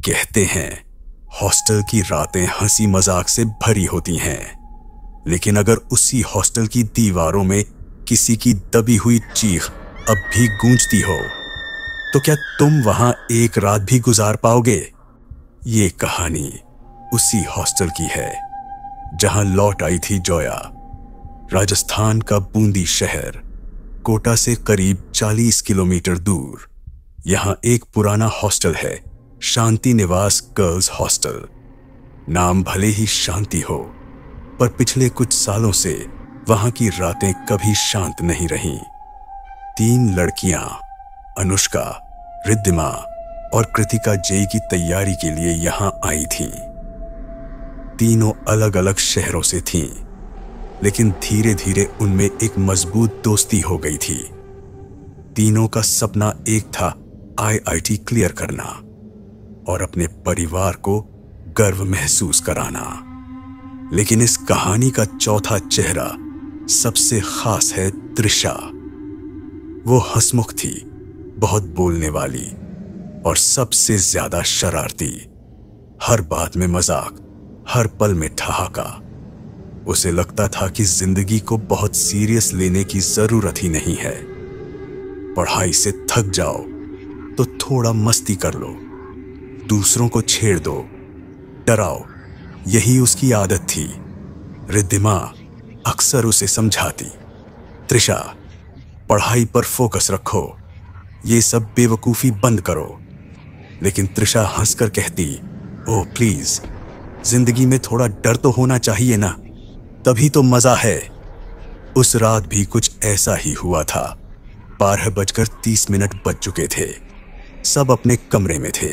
कहते हैं हॉस्टल की रातें हंसी मजाक से भरी होती हैं, लेकिन अगर उसी हॉस्टल की दीवारों में किसी की दबी हुई चीख अब भी गूंजती हो, तो क्या तुम वहां एक रात भी गुजार पाओगे? ये कहानी उसी हॉस्टल की है जहां लौट आई थी जोया। राजस्थान का बूंदी शहर, कोटा से करीब 40 किलोमीटर दूर। यहां एक पुराना हॉस्टल है, शांति निवास गर्ल्स हॉस्टल। नाम भले ही शांति हो, पर पिछले कुछ सालों से वहां की रातें कभी शांत नहीं रहीं। 3 लड़कियां, अनुष्का, रिद्धिमा और कृतिका जेई की तैयारी के लिए यहां आई थीं। तीनों अलग अलग शहरों से थीं, लेकिन धीरे धीरे उनमें एक मजबूत दोस्ती हो गई थी। तीनों का सपना एक था, IIT क्लियर करना और अपने परिवार को गर्व महसूस कराना। लेकिन इस कहानी का चौथा चेहरा सबसे खास है त्रिशा। वो हंसमुख थी, बहुत बोलने वाली और सबसे ज्यादा शरारती। हर बात में मजाक, हर पल में ठहाका। उसे लगता था कि जिंदगी को बहुत सीरियस लेने की जरूरत ही नहीं है। पढ़ाई से थक जाओ तो थोड़ा मस्ती कर लो, दूसरों को छेड़ दो, डराओ, यही उसकी आदत थी। रिद्धिमा अक्सर उसे समझाती, त्रिशा पढ़ाई पर फोकस रखो, ये सब बेवकूफी बंद करो। लेकिन त्रिशा हंसकर कहती, ओह प्लीज, जिंदगी में थोड़ा डर तो होना चाहिए ना, तभी तो मजा है। उस रात भी कुछ ऐसा ही हुआ था। 12:30 बज चुके थे। सब अपने कमरे में थे।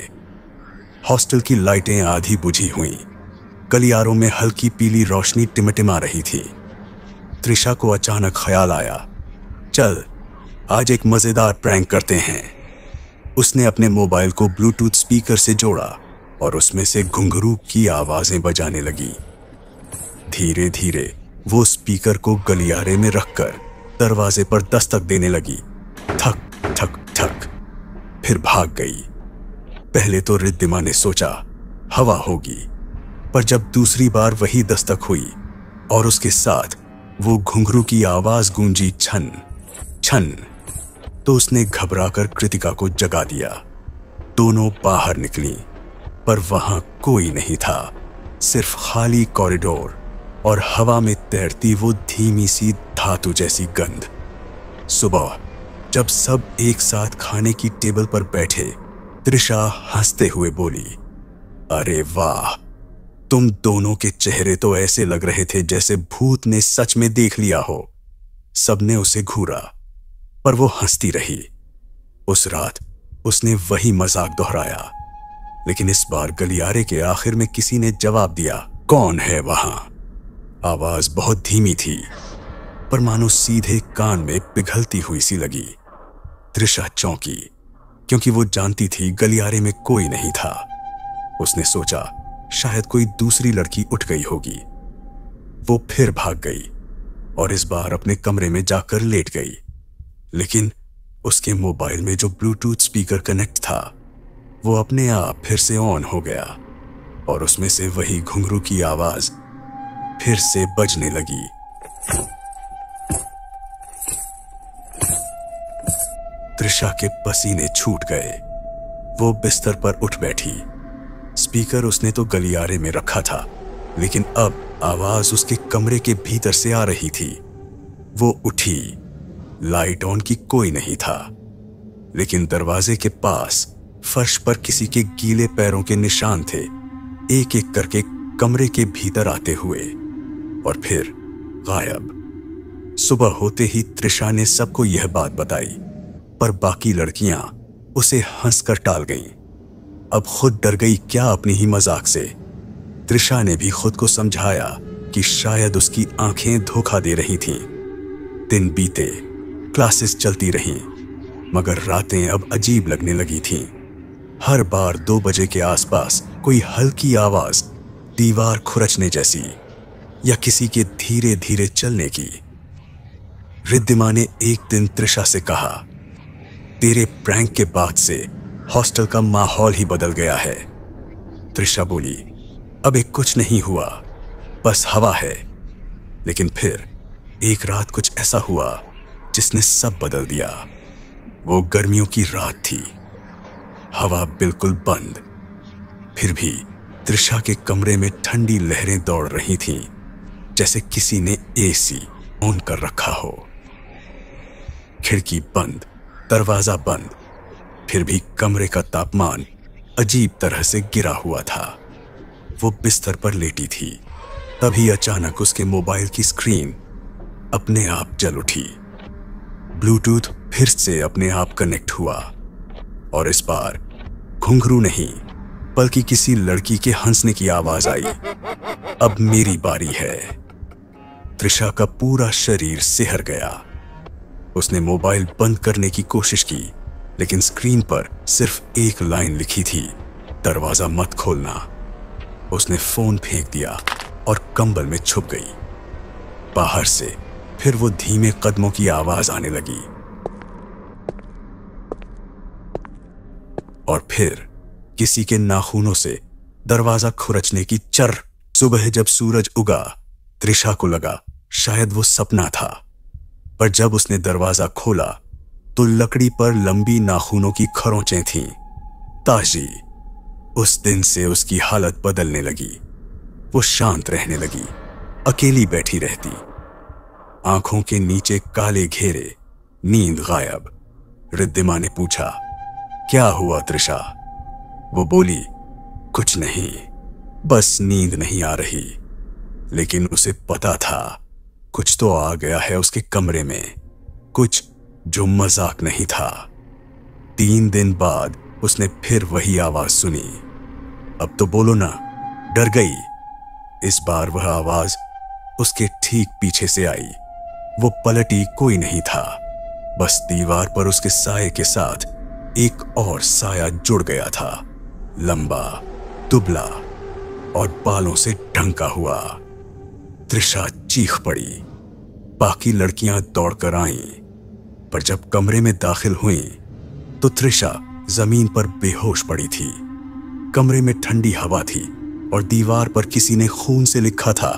हॉस्टल की लाइटें आधी बुझी हुई, गलियारों में हल्की पीली रोशनी टिमटिमा रही थी। त्रिशा को अचानक ख्याल आया, चल आज एक मजेदार प्रैंक करते हैं। उसने अपने मोबाइल को ब्लूटूथ स्पीकर से जोड़ा और उसमें से घुंघरू की आवाजें बजाने लगी। धीरे धीरे वो स्पीकर को गलियारे में रखकर दरवाजे पर दस्तक देने लगी। ठक ठक ठक, फिर भाग गई। पहले तो रिद्धिमा ने सोचा हवा होगी, पर जब दूसरी बार वही दस्तक हुई और उसके साथ वो घुंघरू की आवाज गूंजी, छन छन, तो उसने घबराकर कृतिका को जगा दिया। दोनों बाहर निकली, पर वहां कोई नहीं था, सिर्फ खाली कॉरिडोर और हवा में तैरती वो धीमी सी धातु जैसी गंध। सुबह जब सब एक साथ खाने की टेबल पर बैठे, त्रिशा हंसते हुए बोली, अरे वाह, तुम दोनों के चेहरे तो ऐसे लग रहे थे जैसे भूत ने सच में देख लिया हो। सबने उसे घूरा, पर वो हंसती रही। उस रात उसने वही मजाक दोहराया, लेकिन इस बार गलियारे के आखिर में किसी ने जवाब दिया, कौन है वहां? आवाज बहुत धीमी थी, पर मानो सीधे कान में पिघलती हुई सी लगी। त्रिशा चौंकी, क्योंकि वो जानती थी गलियारे में कोई नहीं था। उसने सोचा शायद कोई दूसरी लड़की उठ गई होगी। वो फिर भाग गई और इस बार अपने कमरे में जाकर लेट गई। लेकिन उसके मोबाइल में जो ब्लूटूथ स्पीकर कनेक्ट था, वो अपने आप फिर से ऑन हो गया और उसमें से वही घुंघरू की आवाज फिर से बजने लगी। त्रिशा के पसीने छूट गए। वो बिस्तर पर उठ बैठी। स्पीकर उसने तो गलियारे में रखा था, लेकिन अब आवाज उसके कमरे के भीतर से आ रही थी। वो उठी। लाइट ऑन की कोई नहीं था, लेकिन दरवाजे के पास फर्श पर किसी के गीले पैरों के निशान थे, एक एक करके कमरे के भीतर आते हुए और फिर गायब। सुबह होते ही त्रिशा ने सबको यह बात बताई, पर बाकी लड़कियां उसे हंसकर टाल गईं। अब खुद डर गई क्या अपनी ही मजाक से। त्रिशा ने भी खुद को समझाया कि शायद उसकी आंखें धोखा दे रही थीं। दिन बीते, क्लासेस चलती रहीं, मगर रातें अब अजीब लगने लगी थीं। हर बार 2 बजे के आसपास कोई हल्की आवाज, दीवार खुरचने जैसी या किसी के धीरे धीरे चलने की। रिद्धिमा ने एक दिन त्रिशा से कहा, तेरे प्रैंक के बाद से हॉस्टल का माहौल ही बदल गया है। त्रिशा बोली, अबे कुछ नहीं हुआ, बस हवा है। लेकिन फिर एक रात कुछ ऐसा हुआ जिसने सब बदल दिया। वो गर्मियों की रात थी, हवा बिल्कुल बंद। फिर भी त्रिशा के कमरे में ठंडी लहरें दौड़ रही थीं, जैसे किसी ने एसी ऑन कर रखा हो। खिड़की बंद, दरवाजा बंद, फिर भी कमरे का तापमान अजीब तरह से गिरा हुआ था। वो बिस्तर पर लेटी थी, तभी अचानक उसके मोबाइल की स्क्रीन अपने आप जल उठी। ब्लूटूथ फिर से अपने आप कनेक्ट हुआ और इस बार घुंघरू नहीं बल्कि किसी लड़की के हंसने की आवाज आई। अब मेरी बारी है। त्रिशा का पूरा शरीर सिहर गया। उसने मोबाइल बंद करने की कोशिश की, लेकिन स्क्रीन पर सिर्फ एक लाइन लिखी थी, दरवाजा मत खोलना। उसने फोन फेंक दिया और कंबल में छुप गई। बाहर से फिर वो धीमे कदमों की आवाज आने लगी और फिर किसी के नाखूनों से दरवाजा खुरचने की चर। सुबह जब सूरज उगा, त्रिशा को लगा शायद वो सपना था, पर जब उसने दरवाजा खोला तो लकड़ी पर लंबी नाखूनों की खरोंचें थीं, ताजी। उस दिन से उसकी हालत बदलने लगी। वो शांत रहने लगी, अकेली बैठी रहती, आंखों के नीचे काले घेरे, नींद गायब। रिद्धिमा ने पूछा, क्या हुआ त्रिशा? वो बोली, कुछ नहीं, बस नींद नहीं आ रही। लेकिन उसे पता था कुछ तो आ गया है उसके कमरे में, कुछ जो मजाक नहीं था। 3 दिन बाद उसने फिर वही आवाज सुनी। अब तो बोलो ना, डर गई? इस बार वह आवाज उसके ठीक पीछे से आई। वो पलटी, कोई नहीं था, बस दीवार पर उसके साये के साथ एक और साया जुड़ गया था, लंबा, दुबला और बालों से ढंका हुआ। त्रिशा चीख पड़ी। बाकी लड़कियां दौड़कर आईं, पर जब कमरे में दाखिल हुईं तो त्रिशा जमीन पर बेहोश पड़ी थी। कमरे में ठंडी हवा थी और दीवार पर किसी ने खून से लिखा था,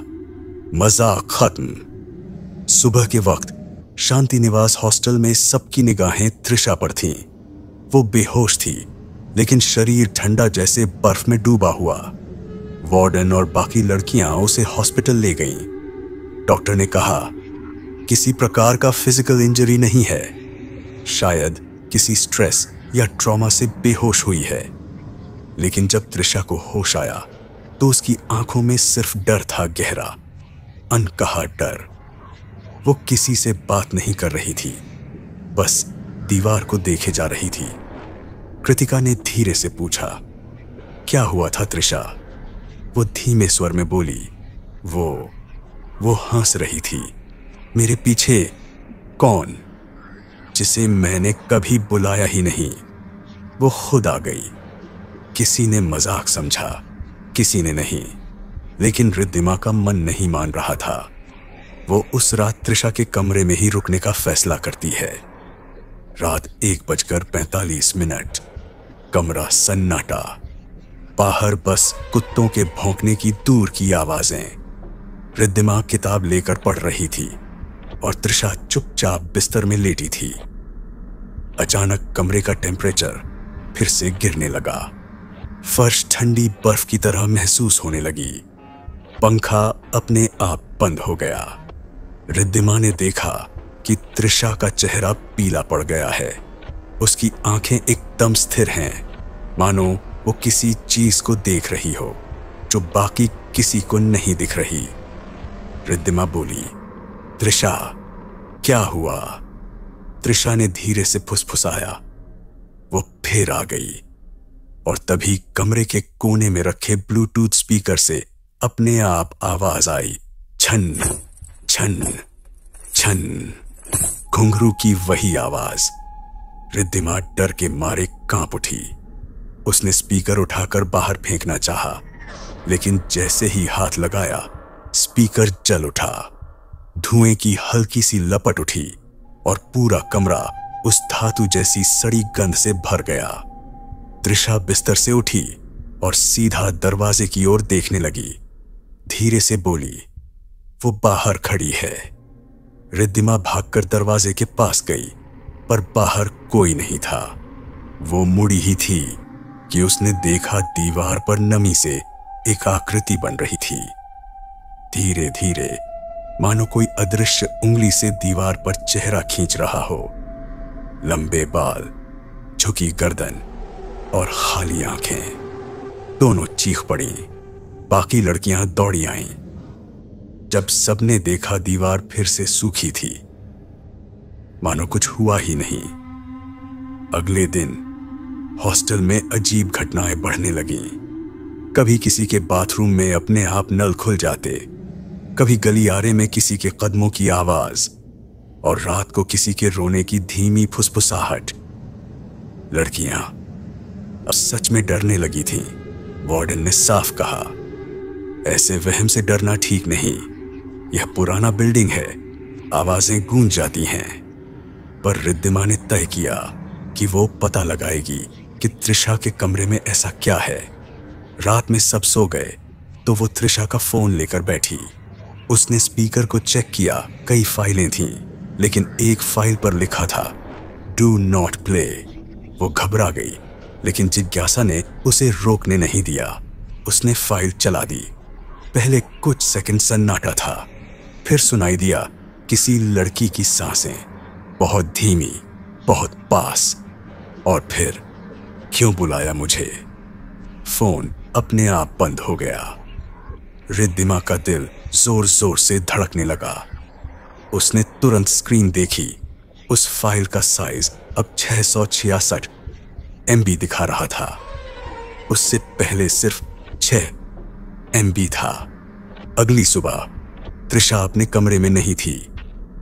मजाक खत्म। सुबह के वक्त शांति निवास हॉस्टल में सबकी निगाहें त्रिशा पर थीं। वो बेहोश थी, लेकिन शरीर ठंडा जैसे बर्फ में डूबा हुआ। वार्डन और बाकी लड़कियां उसे हॉस्पिटल ले गईं। डॉक्टर ने कहा, किसी प्रकार का फिजिकल इंजरी नहीं है, शायद किसी स्ट्रेस या ट्रॉमा से बेहोश हुई है। लेकिन जब त्रिशा को होश आया तो उसकी आंखों में सिर्फ डर था, गहरा, अनकहा डर। वो किसी से बात नहीं कर रही थी, बस दीवार को देखे जा रही थी। कृतिका ने धीरे से पूछा, क्या हुआ था त्रिशा? वो धीमे स्वर में बोली, वो हंस रही थी। मेरे पीछे। कौन? जिसे मैंने कभी बुलाया ही नहीं। वो खुद आ गई। किसी ने मजाक समझा, किसी ने नहीं, लेकिन रिद्धिमा का मन नहीं मान रहा था। वो उस रात त्रिशा के कमरे में ही रुकने का फैसला करती है। रात 1:45। कमरा सन्नाटा, बाहर बस कुत्तों के भौंकने की दूर की आवाजें। रिद्धिमा किताब लेकर पढ़ रही थी और त्रिशा चुपचाप बिस्तर में लेटी थी। अचानक कमरे का टेम्परेचर फिर से गिरने लगा। फर्श ठंडी बर्फ की तरह महसूस होने लगी। पंखा अपने आप बंद हो गया। रिद्धिमा ने देखा कि त्रिशा का चेहरा पीला पड़ गया है। उसकी आंखें एकदम स्थिर हैं, मानो वो किसी चीज को देख रही हो जो बाकी किसी को नहीं दिख रही। रिद्धिमा बोली, त्रिशा, क्या हुआ? त्रिशा ने धीरे से फुसफुसाया। वो फिर आ गई और तभी कमरे के कोने में रखे ब्लूटूथ स्पीकर से अपने आप आवाज आई, छन छन छन। घुंघरू की वही आवाज। रिद्धिमा डर के मारे कांप उठी। उसने स्पीकर उठाकर बाहर फेंकना चाहा, लेकिन जैसे ही हाथ लगाया स्पीकर जल उठा। धुएं की हल्की सी लपट उठी और पूरा कमरा उस धातु जैसी सड़ी गंध से भर गया। त्रिशा बिस्तर से उठी और सीधा दरवाजे की ओर देखने लगी। धीरे से बोली, वो बाहर खड़ी है। रिद्धिमा भागकर दरवाजे के पास गई, पर बाहर कोई नहीं था। वो मुड़ी ही थी कि उसने देखा दीवार पर नमी से एक आकृति बन रही थी। धीरे धीरे, मानो कोई अदृश्य उंगली से दीवार पर चेहरा खींच रहा हो। लंबे बाल, झुकी गर्दन और खाली आंखें। दोनों चीख पड़ी। बाकी लड़कियां दौड़ी आईं। जब सबने देखा, दीवार फिर से सूखी थी, मानो कुछ हुआ ही नहीं। अगले दिन हॉस्टल में अजीब घटनाएं बढ़ने लगीं। कभी किसी के बाथरूम में अपने आप नल खुल जाते, कभी गलियारे में किसी के कदमों की आवाज, और रात को किसी के रोने की धीमी फुसफुसाहट। लड़कियां अब सच में डरने लगी थीं। वार्डन ने साफ कहा, ऐसे वहम से डरना ठीक नहीं। यह पुराना बिल्डिंग है, आवाजें गूंज जाती हैं। पर रिद्धिमा ने तय किया कि वो पता लगाएगी कि त्रिशा के कमरे में ऐसा क्या है। रात में सब सो गए तो वो त्रिशा का फोन लेकर बैठी। उसने स्पीकर को चेक किया। कई फाइलें थीं, लेकिन एक फाइल पर लिखा था डू नॉट प्ले। वो घबरा गई, लेकिन जिज्ञासा ने उसे रोकने नहीं दिया। उसने फाइल चला दी। पहले कुछ सेकंड सन्नाटा था, फिर सुनाई दिया किसी लड़की की सांसें, बहुत धीमी, बहुत पास। और फिर, क्यों बुलाया मुझे? फोन अपने आप बंद हो गया। रिद्धिमा का दिल जोर जोर से धड़कने लगा। उसने तुरंत स्क्रीन देखी। उस फाइल का साइज अब 666 MB दिखा रहा था। उससे पहले सिर्फ 6 MB था। अगली सुबह त्रिशा अपने कमरे में नहीं थी।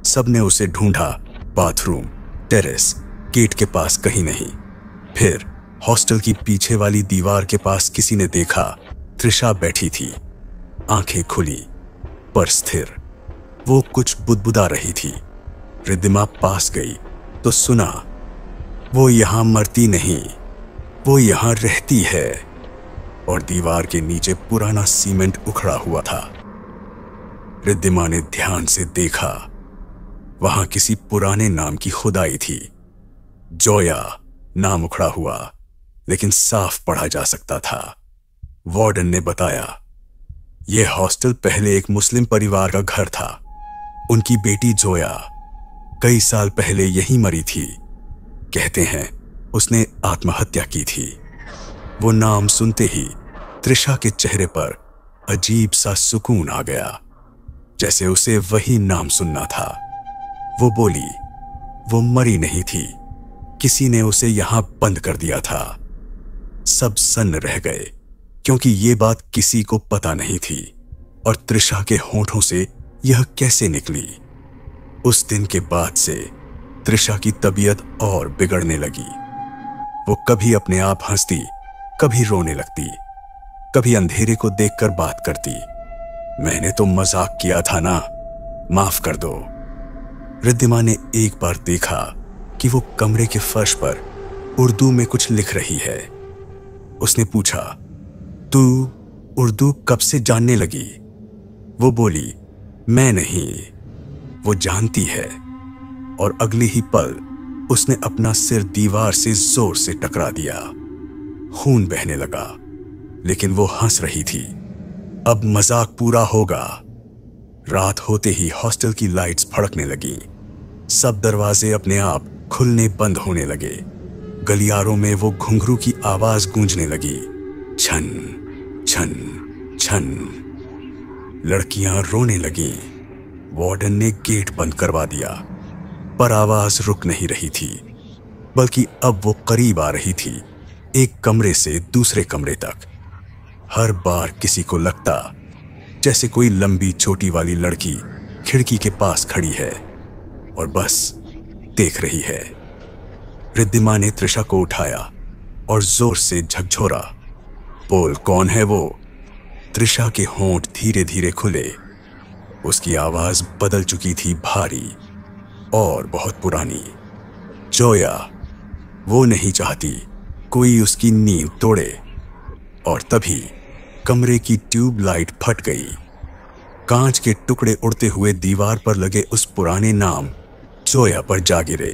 सबने उसे ढूंढा, बाथरूम, टेरेस, गेट के पास कहीं नहीं। फिर हॉस्टल की पीछे वाली दीवार के पास किसी ने देखा, त्रिशा बैठी थी, आंखें खुली पर स्थिर। वो कुछ बुदबुदा रही थी। रिद्धिमा पास गई तो सुना, वो यहां मरती नहीं, वो यहां रहती है। और दीवार के नीचे पुराना सीमेंट उखड़ा हुआ था। रिद्धिमा ने ध्यान से देखा। वहां किसी पुराने नाम की खुदाई थी। जोया नाम उखड़ा हुआ, लेकिन साफ पढ़ा जा सकता था। वार्डन ने बताया, यह हॉस्टल पहले एक मुस्लिम परिवार का घर था। उनकी बेटी जोया कई साल पहले यहीं मरी थी। कहते हैं उसने आत्महत्या की थी। वो नाम सुनते ही त्रिशा के चेहरे पर अजीब सा सुकून आ गया, जैसे उसे वही नाम सुनना था। वो बोली, वो मरी नहीं थी, किसी ने उसे यहां बंद कर दिया था। सब सन्न रह गए, क्योंकि ये बात किसी को पता नहीं थी। और त्रिशा के होठों से यह कैसे निकली? उस दिन के बाद से त्रिशा की तबीयत और बिगड़ने लगी। वो कभी अपने आप हंसती, कभी रोने लगती, कभी अंधेरे को देखकर बात करती। मैंने तो मजाक किया था ना, माफ कर दो। रिद्धिमा ने एक बार देखा कि वो कमरे के फर्श पर उर्दू में कुछ लिख रही है। उसने पूछा, तू उर्दू कब से जानने लगी? वो बोली, मैं नहीं, वो जानती है। और अगली ही पल उसने अपना सिर दीवार से जोर से टकरा दिया। खून बहने लगा, लेकिन वो हंस रही थी। अब मजाक पूरा होगा। रात होते ही हॉस्टल की लाइट्स भड़कने लगी। सब दरवाजे अपने आप खुलने बंद होने लगे। गलियारों में वो घुंघरू की आवाज गूंजने लगी, छन छन छन। लड़कियां रोने लगीं। वार्डन ने गेट बंद करवा दिया, पर आवाज रुक नहीं रही थी, बल्कि अब वो करीब आ रही थी, एक कमरे से दूसरे कमरे तक। हर बार किसी को लगता जैसे कोई लंबी चोटी वाली लड़की खिड़की के पास खड़ी है और बस देख रही है। रिद्धिमा ने त्रिशा को उठाया और जोर से झकझोरा, बोल, कौन है वो? त्रिशा के होंठ धीरे धीरे खुले। उसकी आवाज बदल चुकी थी, भारी और बहुत पुरानी। जोया। वो नहीं चाहती कोई उसकी नींद तोड़े। और तभी कमरे की ट्यूबलाइट फट गई। कांच के टुकड़े उड़ते हुए दीवार पर लगे उस पुराने नाम जोया पर जा गिरे।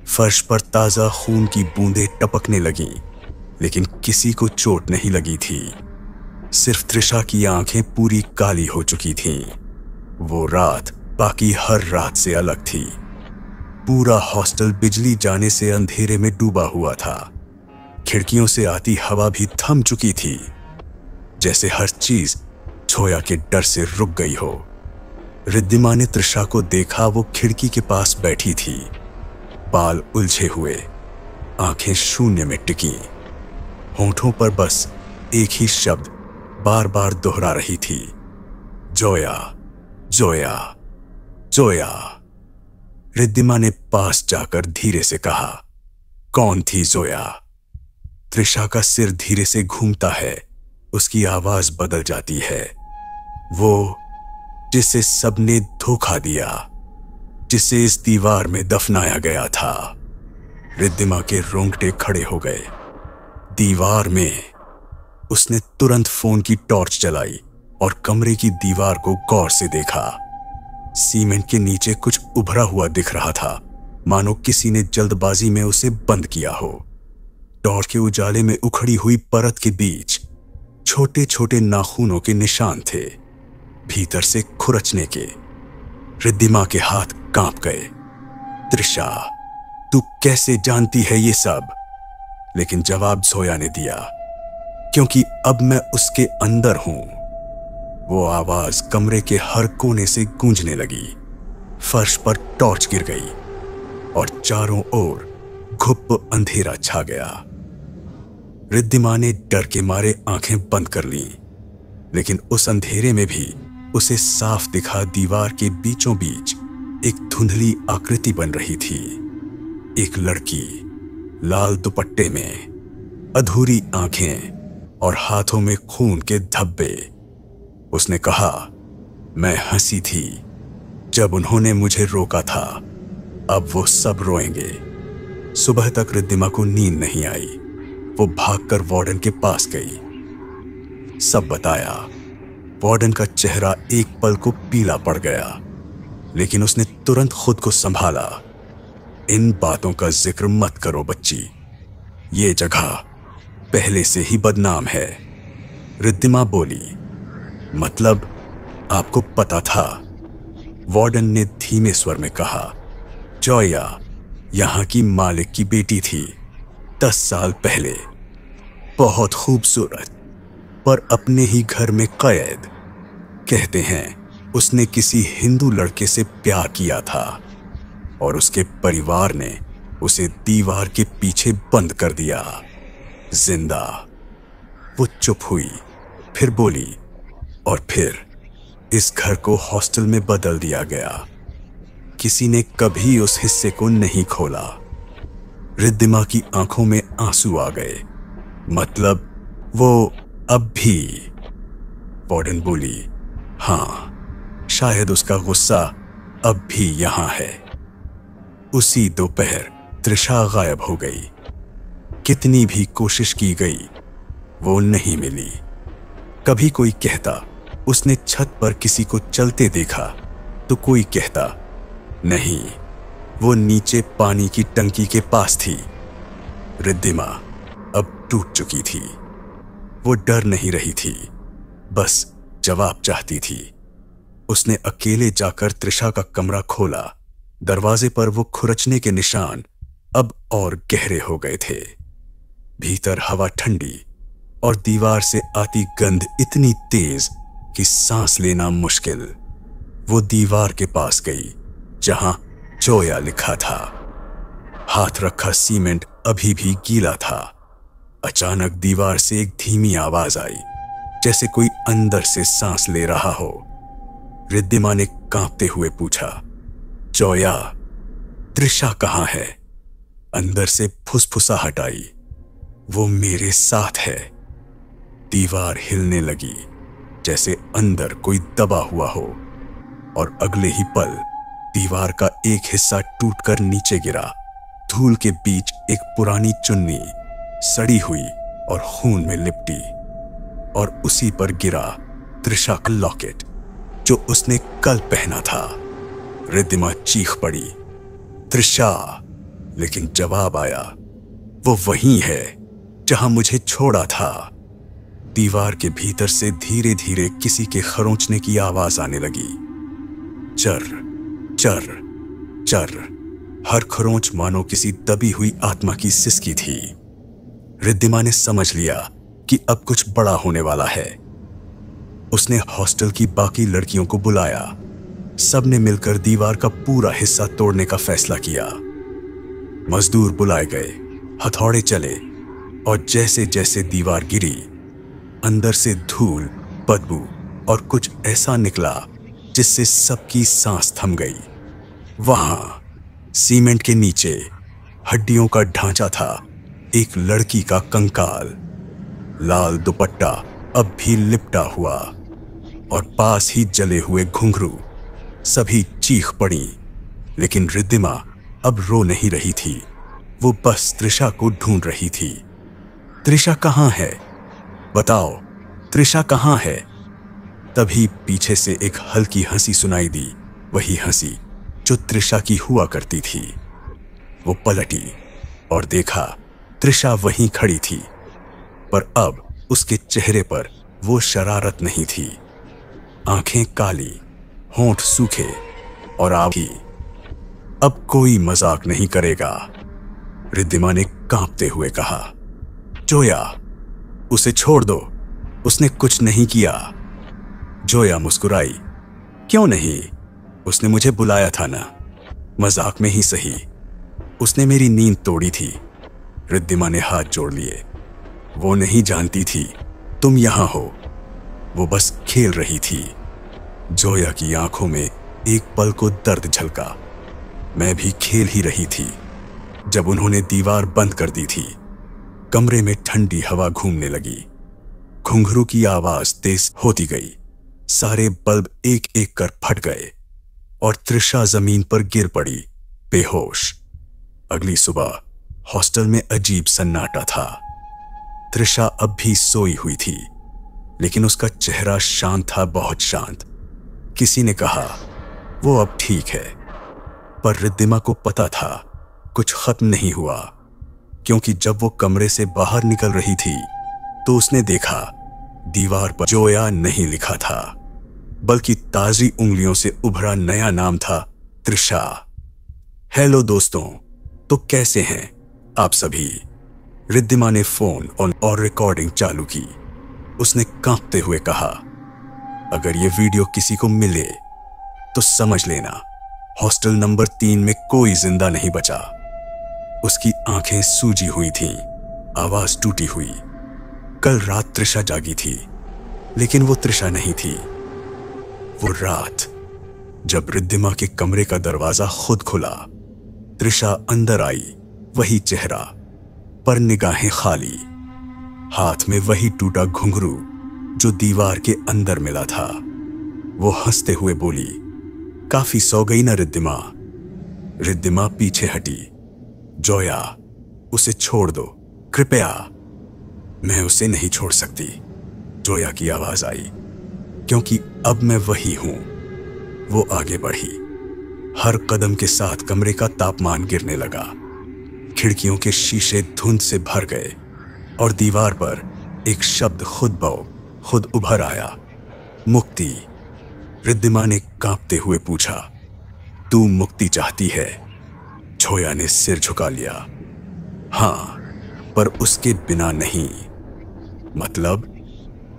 फर्श पर ताजा खून की बूंदें टपकने लगीं, लेकिन किसी को चोट नहीं लगी थी। सिर्फ त्रिशा की आंखें पूरी काली हो चुकी थीं। वो रात बाकी हर रात से अलग थी। पूरा हॉस्टल बिजली जाने से अंधेरे में डूबा हुआ था। खिड़कियों से आती हवा भी थम चुकी थी, जैसे हर चीज जोया के डर से रुक गई हो। रिद्धिमा ने त्रिशा को देखा। वो खिड़की के पास बैठी थी, बाल उलझे हुए, आंखें शून्य में टिकी। होंठों पर बस एक ही शब्द बार बार दोहरा रही थी, जोया, जोया, जोया। रिद्धिमा ने पास जाकर धीरे से कहा, कौन थी जोया? त्रिशा का सिर धीरे से घूमता है, उसकी आवाज बदल जाती है। वो जिसे सबने धोखा दिया, जिसे इस दीवार में दफनाया गया था। रिद्धिमा के रोंगटे खड़े हो गए। दीवार में। उसने तुरंत फोन की टॉर्च जलाई और कमरे की दीवार को गौर से देखा। सीमेंट के नीचे कुछ उभरा हुआ दिख रहा था, मानो किसी ने जल्दबाजी में उसे बंद किया हो। टॉर्च के उजाले में उखड़ी हुई परत के बीच छोटे छोटे नाखूनों के निशान थे, भीतर से खुरचने के। रिद्धिमा के हाथ कांप गए। त्रिशा, तू कैसे जानती है ये सब? लेकिन जवाब जोया ने दिया, क्योंकि अब मैं उसके अंदर हूं। वो आवाज कमरे के हर कोने से गूंजने लगी। फर्श पर टॉर्च गिर गई और चारों ओर घुप अंधेरा छा गया। रिद्धिमा ने डर के मारे आंखें बंद कर लीं, लेकिन उस अंधेरे में भी उसे साफ दिखा दीवार के बीचों बीच एक धुंधली आकृति बन रही थी। एक लड़की, लाल दुपट्टे में, अधूरी आंखें और हाथों में खून के धब्बे। उसने कहा, मैं हंसी थी जब उन्होंने मुझे रोका था, अब वो सब रोएंगे। सुबह तक रिद्धिमा को नींद नहीं आई। वो भागकर वार्डन के पास गई, सब बताया। वार्डन का चेहरा एक पल को पीला पड़ गया, लेकिन उसने तुरंत खुद को संभाला। इन बातों का जिक्र मत करो बच्ची, ये जगह पहले से ही बदनाम है। रिद्धिमा बोली, मतलब आपको पता था? वार्डन ने धीमे स्वर में कहा, जोया यहां की मालिक की बेटी थी, 10 साल पहले। बहुत खूबसूरत, पर अपने ही घर में कैद। कहते हैं उसने किसी हिंदू लड़के से प्यार किया था और उसके परिवार ने उसे दीवार के पीछे बंद कर दिया, जिंदा। वो चुप हुई, फिर बोली, और फिर इस घर को हॉस्टल में बदल दिया गया। किसी ने कभी उस हिस्से को नहीं खोला। रिद्धिमा की आंखों में आंसू आ गए। मतलब वो अब भी? वार्डन बोली, हां, शायद उसका गुस्सा अब भी यहां है। उसी दोपहर त्रिशा गायब हो गई। कितनी भी कोशिश की गई, वो नहीं मिली। कभी कोई कहता उसने छत पर किसी को चलते देखा, तो कोई कहता नहीं, वो नीचे पानी की टंकी के पास थी। रिद्धिमा अब टूट चुकी थी। वो डर नहीं रही थी, बस जवाब चाहती थी। उसने अकेले जाकर त्रिशा का कमरा खोला। दरवाजे पर वो खुरचने के निशान अब और गहरे हो गए थे। भीतर हवा ठंडी और दीवार से आती गंध इतनी तेज कि सांस लेना मुश्किल। वो दीवार के पास गई जहां जोया लिखा था। हाथ रखा सीमेंट अभी भी गीला था। अचानक दीवार से एक धीमी आवाज आई, जैसे कोई अंदर से सांस ले रहा हो। रिद्धिमा ने कांपते हुए पूछा, जोया, त्रिशा कहां है? अंदर से फुसफुसाहट आई, वो मेरे साथ है। दीवार हिलने लगी, जैसे अंदर कोई दबा हुआ हो, और अगले ही पल दीवार का एक हिस्सा टूटकर नीचे गिरा। धूल के बीच एक पुरानी चुन्नी, सड़ी हुई और खून में लिपटी, और उसी पर गिरा त्रिशा का लॉकेट जो उसने कल पहना था। रिद्धिमा चीख पड़ी, त्रिशा, लेकिन जवाब आया, वो वही है जहां मुझे छोड़ा था। दीवार के भीतर से धीरे धीरे किसी के खरोंचने की आवाज आने लगी। चर चर चर। हर खरोंच मानो किसी दबी हुई आत्मा की सिसकी थी। रिद्धिमा ने समझ लिया कि अब कुछ बड़ा होने वाला है। उसने हॉस्टल की बाकी लड़कियों को बुलाया। सबने मिलकर दीवार का पूरा हिस्सा तोड़ने का फैसला किया। मजदूर बुलाए गए, हथौड़े चले, और जैसे जैसे दीवार गिरी, अंदर से धूल, बदबू और कुछ ऐसा निकला जिससे सबकी सांस थम गई। वहां सीमेंट के नीचे हड्डियों का ढांचा था, एक लड़की का कंकाल, लाल दुपट्टा अब भी लिपटा हुआ, और पास ही जले हुए घुंघरू। सभी चीख पड़ी, लेकिन रिद्धिमा अब रो नहीं रही थी। वो बस त्रिशा को ढूंढ रही थी। त्रिशा कहाँ है? बताओ, त्रिशा कहाँ है? तभी पीछे से एक हल्की हंसी सुनाई दी, वही हंसी जो त्रिशा की हुआ करती थी। वो पलटी और देखा त्रिशा वहीं खड़ी थी, पर अब उसके चेहरे पर वो शरारत नहीं थी। आंखें काली, होंठ सूखे और आंखें। अब कोई मजाक नहीं करेगा, रिद्धिमा ने कांपते हुए कहा। जोया, उसे छोड़ दो, उसने कुछ नहीं किया। जोया मुस्कुराई। क्यों नहीं? उसने मुझे बुलाया था ना, मजाक में ही सही। उसने मेरी नींद तोड़ी थी। रिद्धिमा ने हाथ जोड़ लिए। वो नहीं जानती थी तुम यहां हो, वो बस खेल रही थी। जोया की आंखों में एक पल को दर्द झलका। मैं भी खेल ही रही थी। जब उन्होंने दीवार बंद कर दी थी, कमरे में ठंडी हवा घूमने लगी। घुंघरू की आवाज तेज होती गई। सारे बल्ब एक एक कर फट गए और त्रिशा जमीन पर गिर पड़ी, बेहोश। अगली सुबह हॉस्टल में अजीब सन्नाटा था। त्रिशा अब भी सोई हुई थी, लेकिन उसका चेहरा शांत था, बहुत शांत। किसी ने कहा वो अब ठीक है, पर रिद्धिमा को पता था कुछ खत्म नहीं हुआ, क्योंकि जब वो कमरे से बाहर निकल रही थी तो उसने देखा दीवार पर जोया नहीं लिखा था, बल्कि ताजी उंगलियों से उभरा नया नाम था, त्रिशा। हेलो दोस्तों, तो कैसे हैं आप सभी? रिद्धिमा ने फोन ऑन और रिकॉर्डिंग चालू की। उसने कांपते हुए कहा, अगर ये वीडियो किसी को मिले तो समझ लेना हॉस्टल नंबर 3 में कोई जिंदा नहीं बचा। उसकी आंखें सूजी हुई थीं, आवाज टूटी हुई। कल रात त्रिशा जागी थी, लेकिन वो त्रिशा नहीं थी। वो रात जब रिद्धिमा के कमरे का दरवाजा खुद खुला, त्रिशा अंदर आई, वही चेहरा, पर निगाहें खाली। हाथ में वही टूटा घुंघरू जो दीवार के अंदर मिला था। वो हंसते हुए बोली, काफी सो गई ना रिद्धिमा? रिद्धिमा पीछे हटी। जोया, उसे छोड़ दो कृपया। मैं उसे नहीं छोड़ सकती, जोया की आवाज आई, क्योंकि अब मैं वही हूं। वो आगे बढ़ी। हर कदम के साथ कमरे का तापमान गिरने लगा। खिड़कियों के शीशे धुंध से भर गए और दीवार पर एक शब्द खुद उभर आया, मुक्ति। रिद्धिमा ने कांपते हुए पूछा, तू मुक्ति चाहती है? जोया ने सिर झुका लिया। हां, पर उसके बिना नहीं। मतलब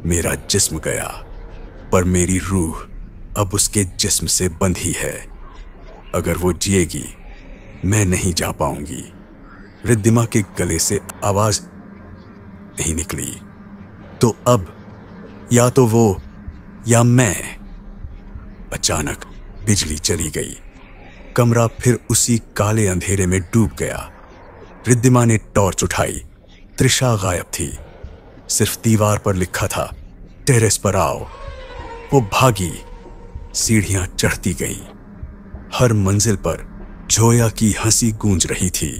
मेरा जिस्म गया, पर मेरी रूह अब उसके जिस्म से बंधी है। अगर वो जिएगी, मैं नहीं जा पाऊंगी। रिद्धिमा के गले से आवाज नहीं निकली। तो अब या तो वो या मैं। अचानक बिजली चली गई। कमरा फिर उसी काले अंधेरे में डूब गया। रिद्धिमा ने टॉर्च उठाई। त्रिशा गायब थी। सिर्फ दीवार पर लिखा था, टेरेस पर आओ। वो भागी, सीढ़ियां चढ़ती गईं। हर मंजिल पर जोया की हंसी गूंज रही थी।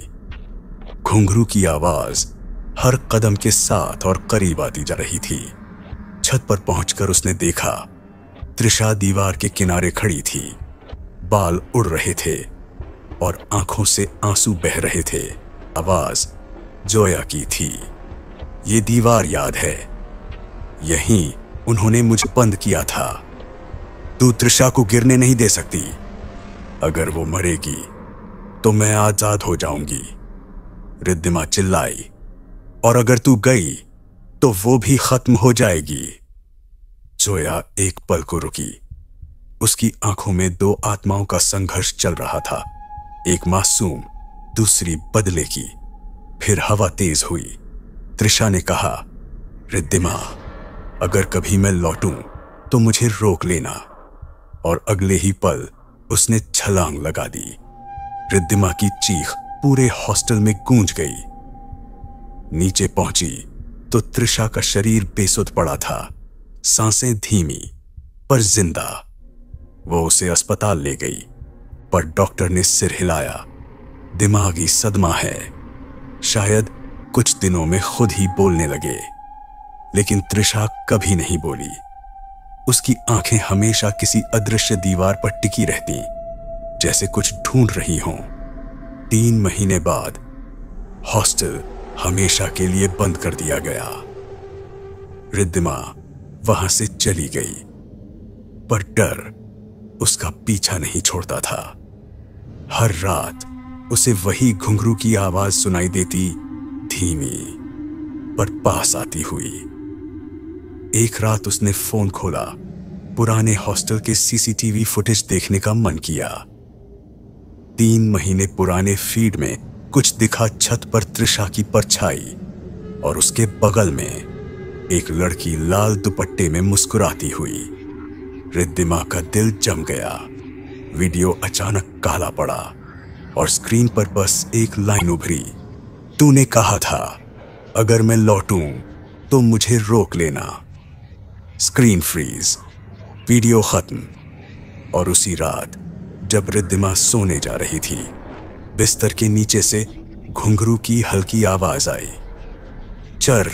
घुंघरू की आवाज हर कदम के साथ और करीब आती जा रही थी। छत पर पहुंचकर उसने देखा त्रिशा दीवार के किनारे खड़ी थी। बाल उड़ रहे थे और आंखों से आंसू बह रहे थे। आवाज जोया की थी। ये दीवार याद है, यहीं उन्होंने मुझे बंद किया था। तू त्रिशा को गिरने नहीं दे सकती। अगर वो मरेगी तो मैं आजाद हो जाऊंगी, रिद्धिमा चिल्लाई। और अगर तू गई तो वो भी खत्म हो जाएगी। जोया एक पल को रुकी। उसकी आंखों में दो आत्माओं का संघर्ष चल रहा था, एक मासूम, दूसरी बदले की। फिर हवा तेज हुई। त्रिशा ने कहा, रिद्धिमा, अगर कभी मैं लौटूं तो मुझे रोक लेना। और अगले ही पल उसने छलांग लगा दी। रिद्धिमा की चीख पूरे हॉस्टल में गूंज गई। नीचे पहुंची तो त्रिशा का शरीर बेसुध पड़ा था, सांसें धीमी पर जिंदा। वो उसे अस्पताल ले गई, पर डॉक्टर ने सिर हिलाया। दिमागी सदमा है, शायद कुछ दिनों में खुद ही बोलने लगे। लेकिन त्रिशा कभी नहीं बोली। उसकी आंखें हमेशा किसी अदृश्य दीवार पर टिकी रहती, जैसे कुछ ढूंढ रही हों। 3 महीने बाद हॉस्टल हमेशा के लिए बंद कर दिया गया। रिद्धिमा वहां से चली गई, पर डर उसका पीछा नहीं छोड़ता था। हर रात उसे वही घुंघरू की आवाज सुनाई देती, धीमी पर पास आती हुई। एक रात उसने फोन खोला, पुराने हॉस्टल के सीसीटीवी फुटेज देखने का मन किया। 3 महीने पुराने फीड में कुछ दिखा छत पर त्रिशा की परछाई, और उसके बगल में एक लड़की लाल दुपट्टे में मुस्कुराती हुई। रिद्धिमा का दिल जम गया। वीडियो अचानक काला पड़ा और स्क्रीन पर बस एक लाइन उभरी, तूने कहा था अगर मैं लौटूं तो मुझे रोक लेना। स्क्रीन फ्रीज, वीडियो खत्म। और उसी रात जब रिद्धिमा सोने जा रही थी, बिस्तर के नीचे से घुंघरू की हल्की आवाज आई, चर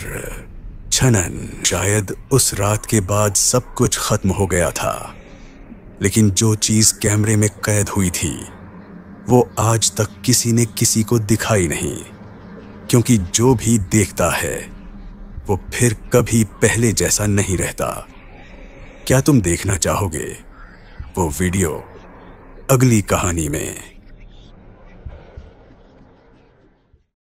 छनन। शायद उस रात के बाद सब कुछ खत्म हो गया था, लेकिन जो चीज कैमरे में कैद हुई थी वो आज तक किसी ने किसी को दिखाई नहीं, क्योंकि जो भी देखता है वो फिर कभी पहले जैसा नहीं रहता। क्या तुम देखना चाहोगे वो वीडियो अगली कहानी में?